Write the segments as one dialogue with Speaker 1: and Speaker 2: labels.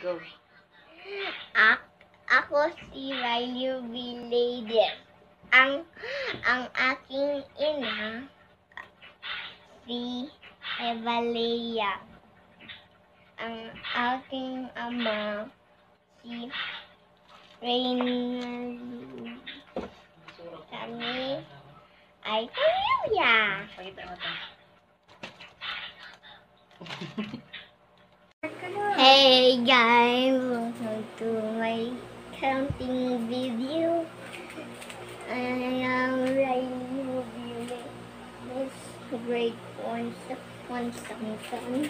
Speaker 1: Go.
Speaker 2: Ako si Riley Villades. Ang aking ina si Evalea. Ang aking ama si Reynald. Kami ay pamilya.
Speaker 1: Pakita mo ito.
Speaker 2: Hey guys, welcome to my counting video. I am Riley Villades, grade 1 something.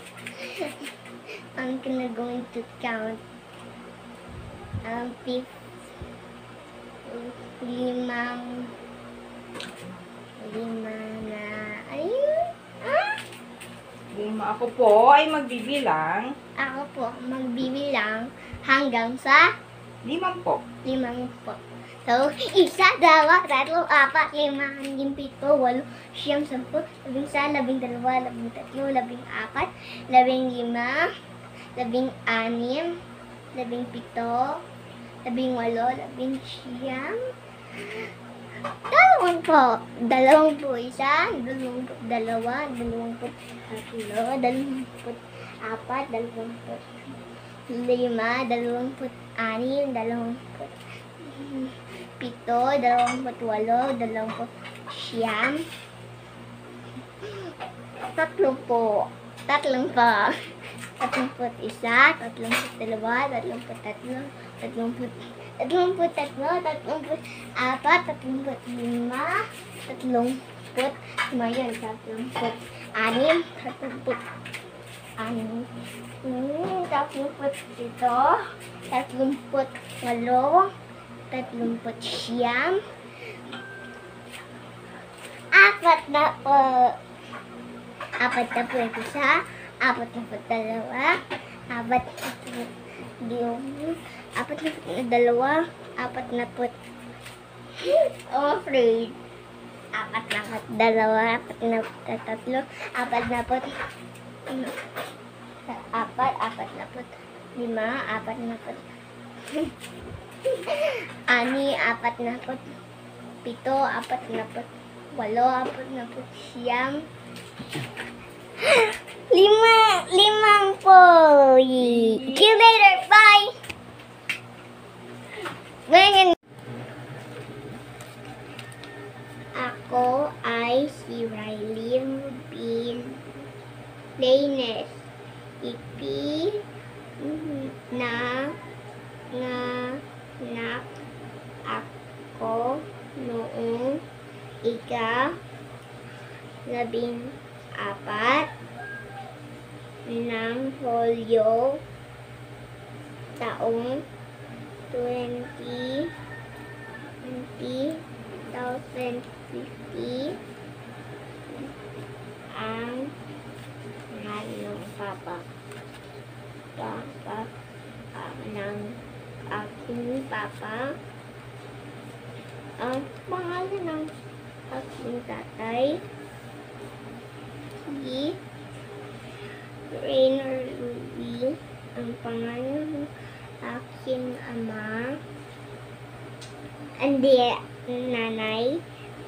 Speaker 2: I'm going to count lima na ayun.
Speaker 1: Ako po ay magbibilang.
Speaker 2: Ako po magbibilang hanggang sa
Speaker 1: 5 po.
Speaker 2: 5 po. So, 1, 2, 3, 4, 5, 6, 7, 8, 9, 10, 11, 12, 13, 14, 15, 16, 17, 18, 19, 20, 21, limang po. See you later. Bye. Ngayon, ako ay si Riley Villades. Nanganak ako noong ika-14 ng Hulyo taong 2050 ang ng ng aking papa, ang pangalan ng aking tatay si Reynald Louie, ang pangalan ng aking ama, nanay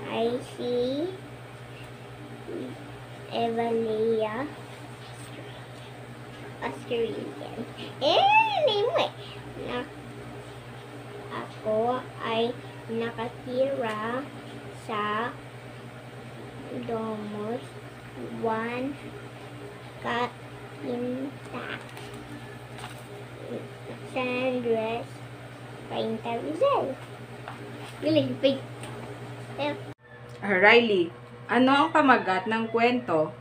Speaker 2: ay si Evalea Australian. Name mo ako ay nakatira sa Domos 1 Cainta, San Andres, Cainta, Rizal. Galing.
Speaker 1: Riley, ano ang pamagat ng kwento?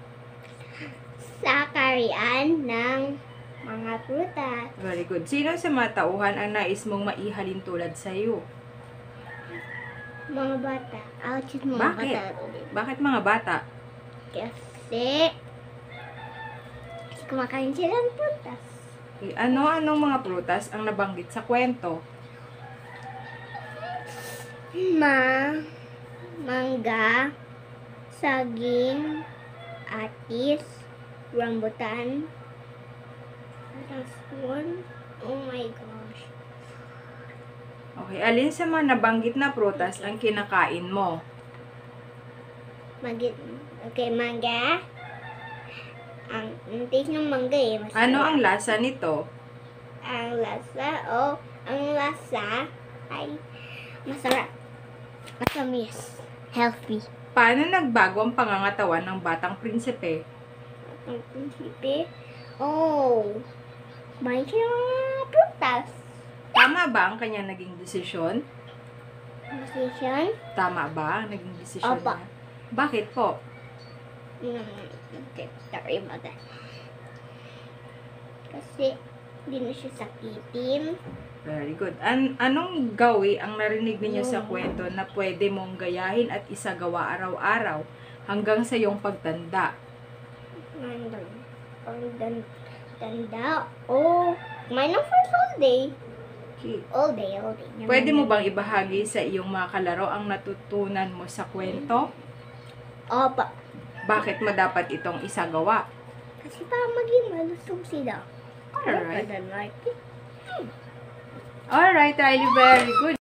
Speaker 2: Sa karian ng mga prutas.
Speaker 1: Very good. Sino sa mga tauhan ang nais mong maihalin tulad sa iyo?
Speaker 2: Mga bata. Mga
Speaker 1: Bakit?
Speaker 2: bata ulit.
Speaker 1: Bakit mga bata?
Speaker 2: Kasi kumakain sila ng prutas.
Speaker 1: Ano-anong mga prutas ang nabanggit sa kwento?
Speaker 2: Mangga, saging, atis, rambutan, raspon,
Speaker 1: Okay, alin sa mga nabanggit na prutas ang kinakain mo?
Speaker 2: Okay, mangga. Ang taste ng mangga eh. Masarap.
Speaker 1: Ano ang lasa nito?
Speaker 2: Ang lasa ay masarap. Matamis. Healthy.
Speaker 1: Paano nagbago ang pangangatawan ng batang prinsipe?
Speaker 2: Ang prinsipe, kumain siya ng mga prutas.
Speaker 1: Tama ba ang kanyang naging desisyon?
Speaker 2: Decision?
Speaker 1: Tama ba ang naging desisyon
Speaker 2: Opo.
Speaker 1: niya? Bakit po?
Speaker 2: Sorry about that. Kasi, hindi na siya sakitin.
Speaker 1: Very good. Anong gawi ang narinig ninyo sa kwento na pwede mong gayahin at isagawa araw-araw hanggang sa iyong pagtanda?
Speaker 2: Tanda. Kumain ng fruits all day.
Speaker 1: Okay.
Speaker 2: All day.
Speaker 1: Pwede mo bang ibahagi sa iyong mga kalaro ang natutunan mo sa kwento?
Speaker 2: Opo.
Speaker 1: Bakit mo dapat itong isagawa?
Speaker 2: Kasi para maging malusog sila.
Speaker 1: Alright.
Speaker 2: Like it.
Speaker 1: Alright, Riley. Very good.